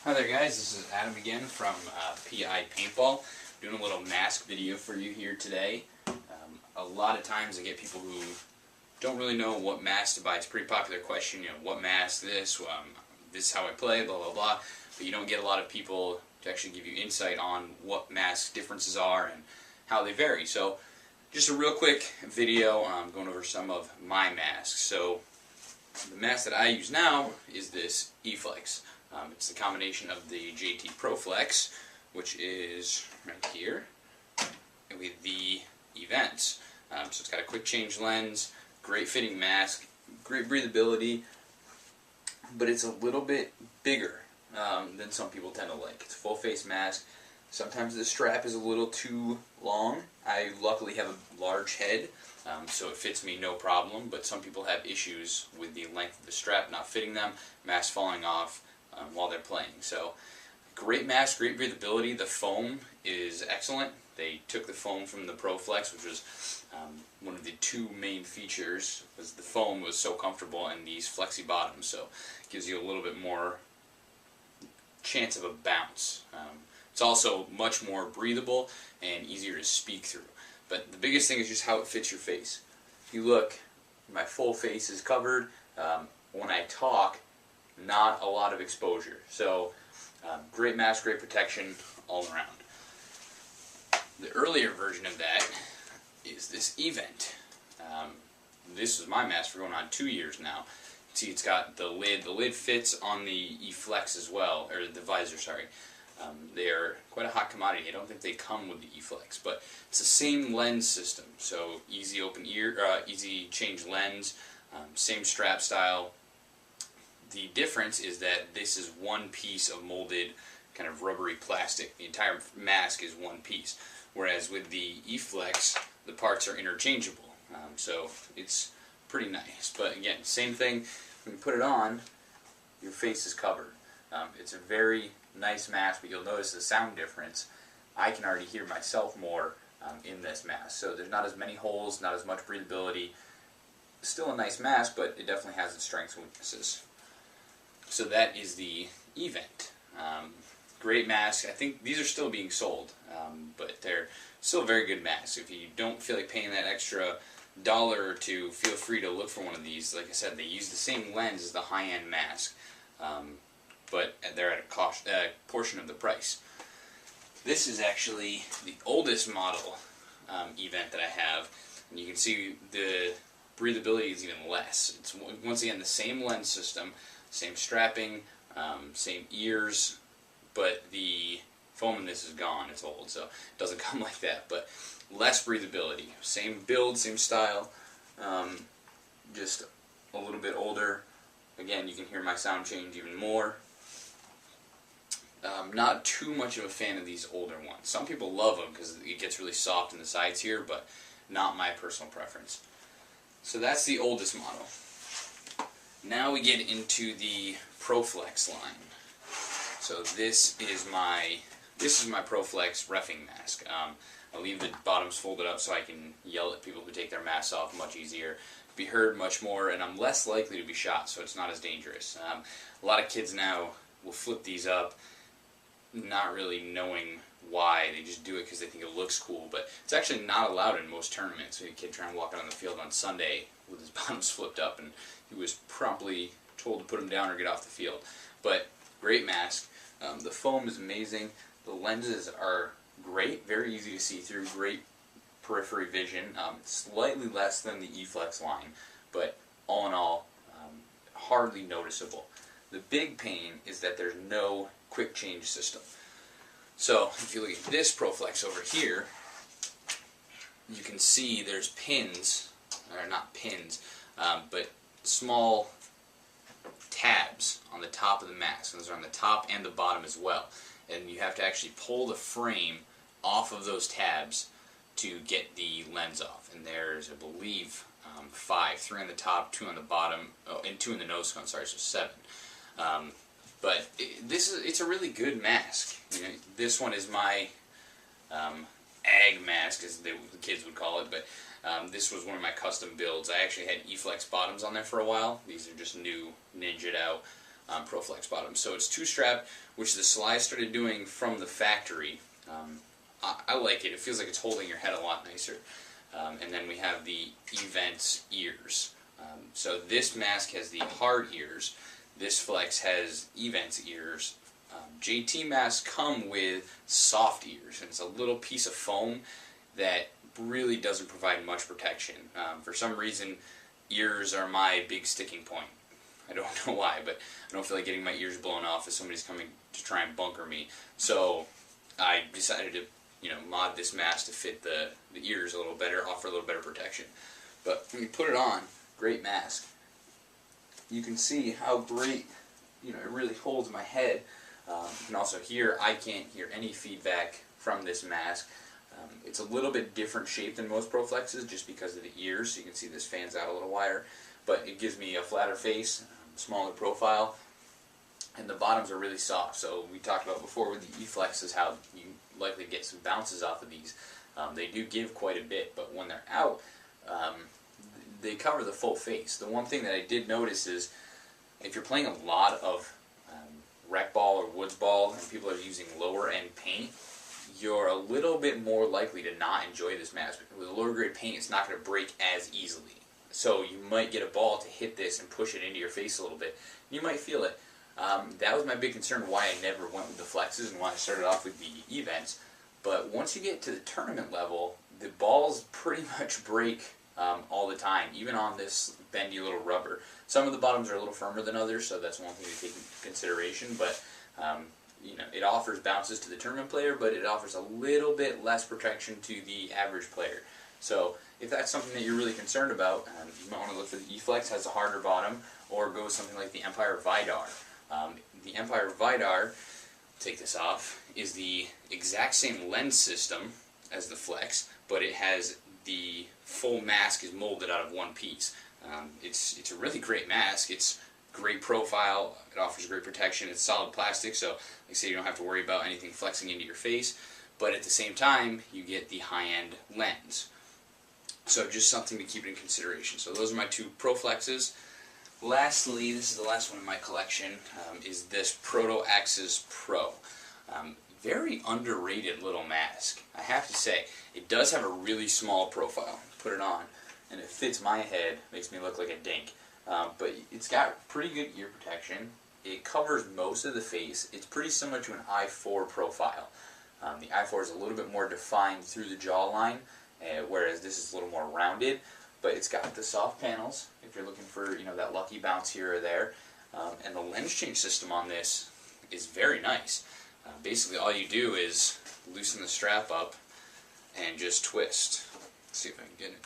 Hi there guys, this is Adam again from PI Paintball, doing a little mask video for you here today. A lot of times I get people who don't really know what mask to buy. It's a pretty popular question, what mask, this is how I play, blah blah blah, but you don't get a lot of people to actually give you insight on what mask differences are and how they vary. So just a real quick video going over some of my masks. So the mask that I use now is this E-Flex. It's the combination of the JT Pro Flex, which is right here, with the Events. So it's got a quick change lens, great fitting mask, great breathability, but it's a little bit bigger than some people tend to like. It's a full face mask. Sometimes the strap is a little too long. I luckily have a large head, so it fits me no problem, but some people have issues with the length of the strap not fitting them, mask falling off while they're playing. So great mask, great breathability. The foam is excellent. They took the foam from the Pro Flex, which was one of the two main features, was the foam was so comfortable and these flexi bottoms, so it gives you a little bit more chance of a bounce. It's also much more breathable and easier to speak through. But the biggest thing is just how it fits your face. If you look, my full face is covered. When I talk, not a lot of exposure. So great mask, great protection all around. The earlier version of that is this Event. This is my mask for going on 2 years now. See, it's got the lid. The lid fits on the E-Flex as well, or the visor, sorry. They are quite a hot commodity. I don't think they come with the E-Flex, but it's the same lens system. So easy open ear, easy change lens, same strap style. The difference is that this is one piece of molded kind of rubbery plastic. The entire mask is one piece, whereas with the E-Flex, the parts are interchangeable. So it's pretty nice. But again, same thing. When you put it on, your face is covered. It's a very nice mask, but you'll notice the sound difference. I can already hear myself more in this mask. So there's not as many holes, not as much breathability. Still a nice mask, but it definitely has its strengths and weaknesses. So that is the Event. Great mask. I think these are still being sold, but they're still very good masks. If you don't feel like paying that extra $1 or $2, feel free to look for one of these. Like I said, they use the same lens as the high-end mask, but they're at a portion of the price. This is actually the oldest model Event that I have, and you can see the breathability is even less. It's once again the same lens system, same strapping, same ears, but the foam in this is gone. It's old, so it doesn't come like that, but less breathability. Same build, same style, just a little bit older. Again, you can hear my sound change even more. Not too much of a fan of these older ones. Some people love them because it gets really soft in the sides here, but not my personal preference. So that's the oldest model. Now we get into the Pro Flex line. So this is my Pro Flex reffing mask. I leave the bottoms folded up so I can yell at people who take their masks off much easier, be heard much more, and I'm less likely to be shot, so it's not as dangerous. A lot of kids now will flip these up, not really knowing why. They just do it because they think it looks cool, but it's actually not allowed in most tournaments. So a kid trying to walk out on the field on Sunday with his bottoms flipped up, and he was promptly told to put them down or get off the field. But great mask. The foam is amazing. The lenses are great, very easy to see through, great periphery vision. Slightly less than the E-Flex line, but all in all, hardly noticeable. The big pain is that there's no quick change system. So if you look at this Pro Flex over here, you can see there's pins, or not pins, but small tabs on the top of the mask. Those are on the top and the bottom as well. And you have to actually pull the frame off of those tabs to get the lens off. And there's, I believe, 5, 3 on the top, 2 on the bottom, and 2 in the nose cone, sorry, so 7. But it's a really good mask. This one is my ag mask, as the kids would call it, but this was one of my custom builds. I actually had E-Flex bottoms on there for a while. These are just new, ninja'd out. ProFlex bottom. So it's two-strap, which the Slide started doing from the factory. I like it. It feels like it's holding your head a lot nicer. And then we have the Events ears. So this mask has the hard ears. This Flex has Events ears. JT masks come with soft ears, and it's a little piece of foam that really doesn't provide much protection. For some reason, ears are my big sticking point. I don't know why, but I don't feel like getting my ears blown off if somebody's coming to try and bunker me. So I decided to, mod this mask to fit the ears a little better, offer a little better protection. But when you put it on, great mask. You can see how great, it really holds my head. You can also hear, I can't hear any feedback from this mask. It's a little bit different shape than most ProFlexes just because of the ears. So you can see this fans out a little wider. But it gives me a flatter face, smaller profile, and the bottoms are really soft. So we talked about before with the E-Flexes how you likely get some bounces off of these. They do give quite a bit, but when they're out, they cover the full face. The one thing that I did notice is if you're playing a lot of rec ball or woods ball and people are using lower end paint, you're a little bit more likely to not enjoy this mask. With a lower grade paint, it's not going to break as easily. So you might get a ball to hit this and push it into your face a little bit. You might feel it. That was my big concern why I never went with the Flexes and why I started off with the Events. But once you get to the tournament level, the balls pretty much break all the time, even on this bendy little rubber. Some of the bottoms are a little firmer than others, so that's one thing to take into consideration. But it offers bounces to the tournament player, but it offers a little bit less protection to the average player. So if that's something that you're really concerned about, you might want to look for the E-Flex, has a harder bottom, or go with something like the Empire Vidar. The Empire Vidar, take this off, is the exact same lens system as the Flex, but it has the full mask is molded out of one piece. It's a really great mask. It's great profile. It offers great protection. It's solid plastic, so like I say, you don't have to worry about anything flexing into your face. But at the same time, you get the high-end lens. So just something to keep in consideration. So those are my two ProFlexes. Lastly, this is the last one in my collection, is this Proto Axis Pro. Very underrated little mask, I have to say. It does have a really small profile. Put it on, and it fits my head, makes me look like a dink. But it's got pretty good ear protection. It covers most of the face. It's pretty similar to an i4 profile. The i4 is a little bit more defined through the jawline, whereas this is a little more rounded. But it's got the soft panels, if you're looking for that lucky bounce here or there. And the lens change system on this is very nice. Basically all you do is loosen the strap up and just twist. Let's see if I can get it.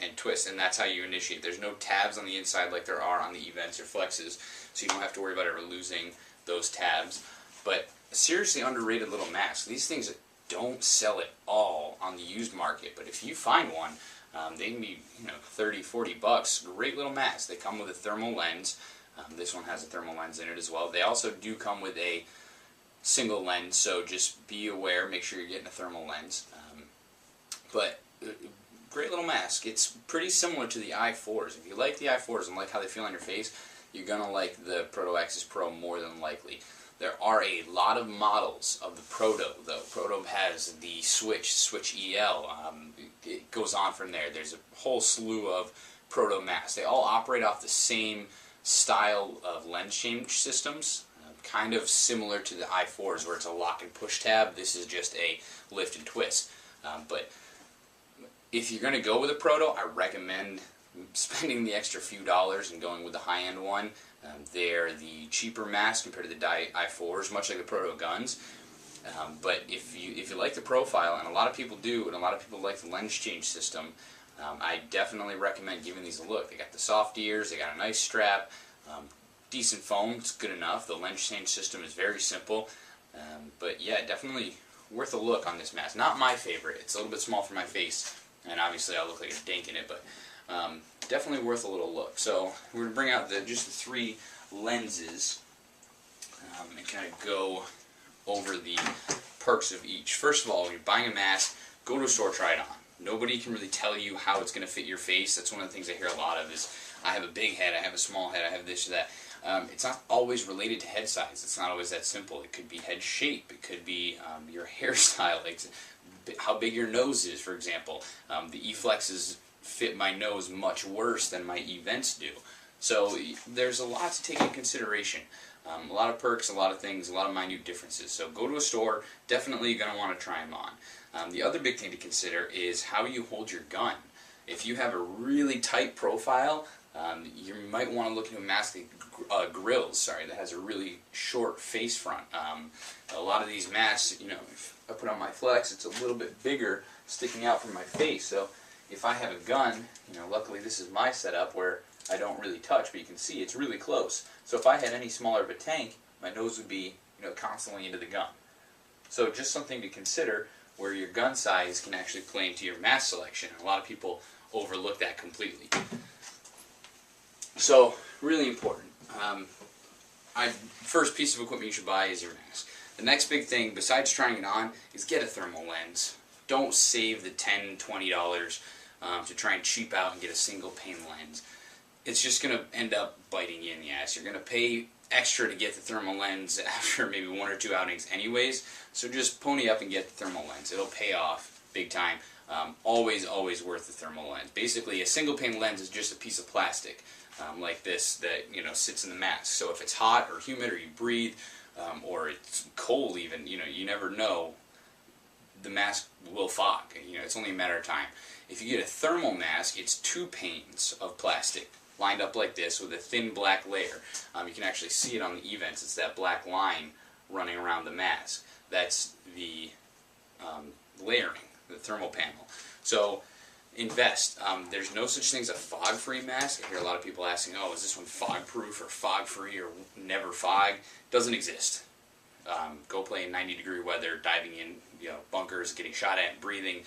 And twist, and that's how you initiate. There's no tabs on the inside like there are on the Events or Flexes, so you don't have to worry about ever losing those tabs. But seriously underrated little mask. These things don't sell at all on the used market, but if you find one, they can be 30, 40 bucks. Great little mask. They come with a thermal lens. This one has a thermal lens in it as well. They also do come with a single lens, so just be aware, make sure you're getting a thermal lens. But great little mask. It's pretty similar to the i4s. If you like the i4s and like how they feel on your face, you're going to like the Proto Axis Pro more than likely. There are a lot of models of the Proto, though. Proto has the Switch EL. It goes on from there. There's a whole slew of Proto masks. They all operate off the same style of lens change systems, kind of similar to the i4s where it's a lock and push tab. This is just a lift and twist. But if you're going to go with a Proto, I recommend spending the extra few dollars and going with the high-end one. They're the cheaper mask compared to the i4s, much like the Proto guns. But if you like the profile, and a lot of people do, and a lot of people like the lens change system, I definitely recommend giving these a look. They got the soft ears, they got a nice strap, decent foam, it's good enough. The lens change system is very simple. But yeah, definitely worth a look on this mask. Not my favorite. It's a little bit small for my face, and obviously I look like a dink in it, but definitely worth a little look. So we're going to bring out just the three lenses and kind of go over the perks of each. First of all, when you're buying a mask, go to a store, try it on. Nobody can really tell you how it's going to fit your face. That's one of the things I hear a lot of is, I have a big head, I have a small head, I have this or that. It's not always related to head size. It's not always that simple. It could be head shape. It could be your hairstyle, like how big your nose is, for example. The E-flexes fit my nose much worse than my E-vents do. So there's a lot to take into consideration. A lot of perks, a lot of things, a lot of minute differences. So go to a store, definitely you're going to want to try them on. The other big thing to consider is how you hold your gun. If you have a really tight profile, you might want to look into a mask that has a really short face front. A lot of these masks, if I put on my flex, it's a little bit bigger sticking out from my face. So if I have a gun, luckily this is my setup where I don't really touch, but you can see it's really close. So if I had any smaller of a tank, my nose would be, constantly into the gun. So just something to consider where your gun size can actually play into your mask selection. A lot of people overlook that completely. So really important. First piece of equipment you should buy is your mask. The next big thing, besides trying it on, is get a thermal lens. Don't save the $10, $20 to try and cheap out and get a single pane lens. It's just going to end up biting you in the ass. You're going to pay extra to get the thermal lens after maybe 1 or 2 outings anyways, so just pony up and get the thermal lens. It'll pay off big time. Always worth the thermal lens. Basically, a single pane lens is just a piece of plastic like this that sits in the mask. So if it's hot or humid or you breathe or it's cold even, you never know, the mask will fog. It's only a matter of time. If you get a thermal mask, it's 2 panes of plastic lined up like this with a thin black layer. You can actually see it on the E-vents. It's that black line running around the mask. That's the layering, the thermal panel. So invest. There's no such thing as a fog-free mask. I hear a lot of people asking, oh, is this one fog-proof or fog-free or never fog? Doesn't exist. Go play in 90-degree weather, diving in bunkers, getting shot at, and breathing.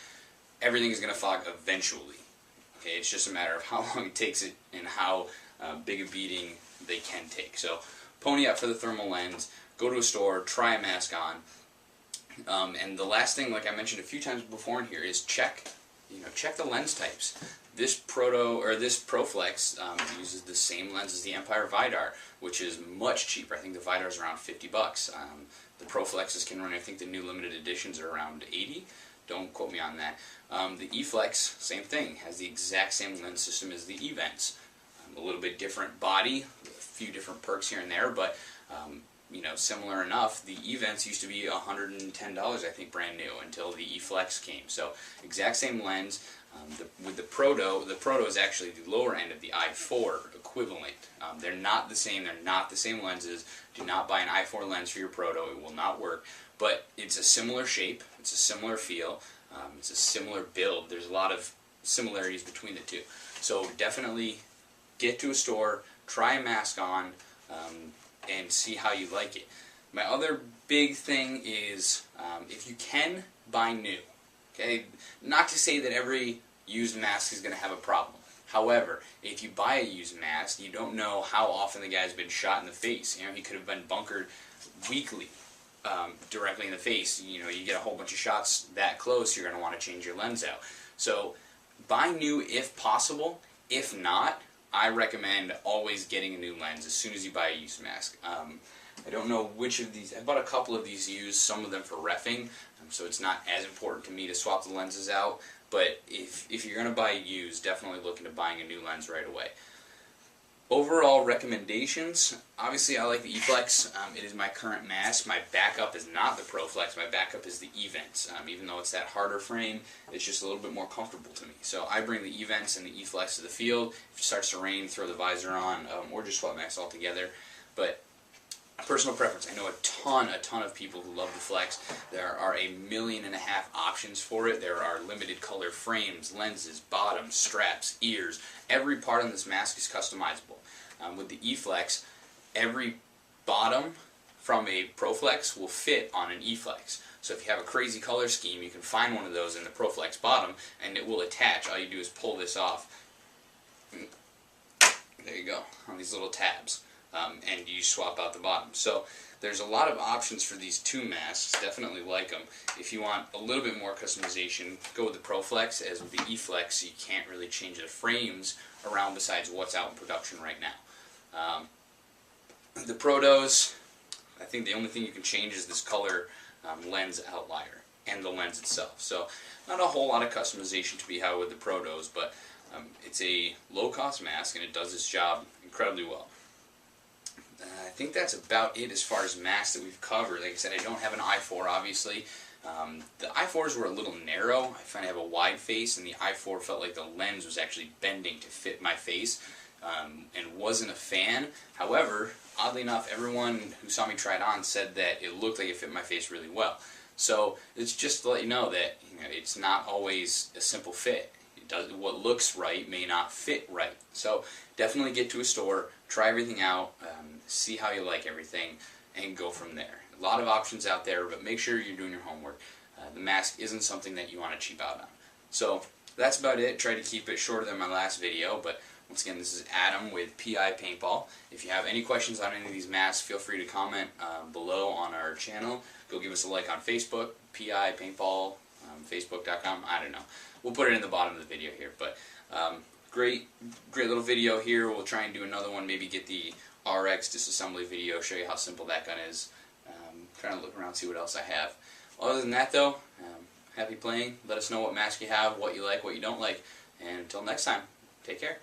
Everything is going to fog eventually. Okay, it's just a matter of how long it takes it and how big a beating they can take. So pony up for the thermal lens, go to a store, try a mask on, and the last thing, like I mentioned a few times before in here, is check the lens types. This ProFlex uses the same lens as the Empire Vidar, which is much cheaper. I think the Vidar is around $50. The ProFlexes can run, I think the new limited editions are around $80. Don't quote me on that. The E-Flex, same thing, has the exact same lens system as the E-Vents. A little bit different body, a few different perks here and there, but similar enough. The E-Vents used to be $110, I think, brand new until the E-Flex came. So exact same lens. With the Proto is actually the lower end of the i4 equivalent. They're not the same. They're not the same lenses. Do not buy an i4 lens for your Proto. It will not work. But it's a similar shape. It's a similar feel. It's a similar build. There's a lot of similarities between the two. So definitely get to a store, try a mask on, and see how you like it. My other big thing is if you can, buy new. Okay, not to say that every used mask is going to have a problem. However, if you buy a used mask, you don't know how often the guy's been shot in the face. He could have been bunkered weekly, directly in the face. You get a whole bunch of shots that close, you're going to want to change your lens out. So buy new if possible. If not, I recommend always getting a new lens as soon as you buy a used mask. I don't know which of these. I bought a couple of these used, some of them for reffing, so it's not as important to me to swap the lenses out. But if you're going to buy used, definitely look into buying a new lens right away. Overall recommendations, obviously I like the E-Flex. It is my current mask. My backup is not the ProFlex. My backup is the E-Vents. Even though it's that harder frame, it's just a little bit more comfortable to me. So I bring the E-Vents and the E-Flex to the field. If it starts to rain, throw the visor on, or just swap masks altogether. But personal preference. I know a ton of people who love the Flex. There are 1.5 million options for it. There are limited color frames, lenses, bottoms, straps, ears. Every part on this mask is customizable. With the E-Flex, every bottom from a ProFlex will fit on an E-Flex. So if you have a crazy color scheme, you can find one of those in the ProFlex bottom and it will attach. All you do is pull this off. There you go, on these little tabs. And you swap out the bottom. So there's a lot of options for these two masks. Definitely like them. If you want a little bit more customization, go with the ProFlex. As with the E-Flex, you can't really change the frames around besides what's out in production right now. The Protos, I think the only thing you can change is this color lens outlier and the lens itself. So not a whole lot of customization to be had with the Protos, but it's a low-cost mask and it does its job incredibly well. I think that's about it as far as masks that we've covered. Like I said, I don't have an i4 obviously. The i4s were a little narrow. I find I have a wide face, and the i4 felt like the lens was actually bending to fit my face, and wasn't a fan. However, oddly enough, everyone who saw me try it on said that it looked like it fit my face really well. So it's just to let you know that it's not always a simple fit. What looks right may not fit right. So definitely get to a store, try everything out, see how you like everything, and go from there. A lot of options out there, but make sure you're doing your homework. The mask isn't something that you want to cheap out on. So that's about it. Try to keep it shorter than my last video, but once again, this is Adam with PI Paintball. If you have any questions on any of these masks, feel free to comment below on our channel. Go give us a like on Facebook, PI Paintball, Facebook.com, I don't know. We'll put it in the bottom of the video here, but great little video here. We'll try and do another one, maybe get the RX disassembly video, show you how simple that gun is. Trying to look around, see what else I have. Other than that though, happy playing. Let us know what mask you have, what you like, what you don't like, and until next time, take care.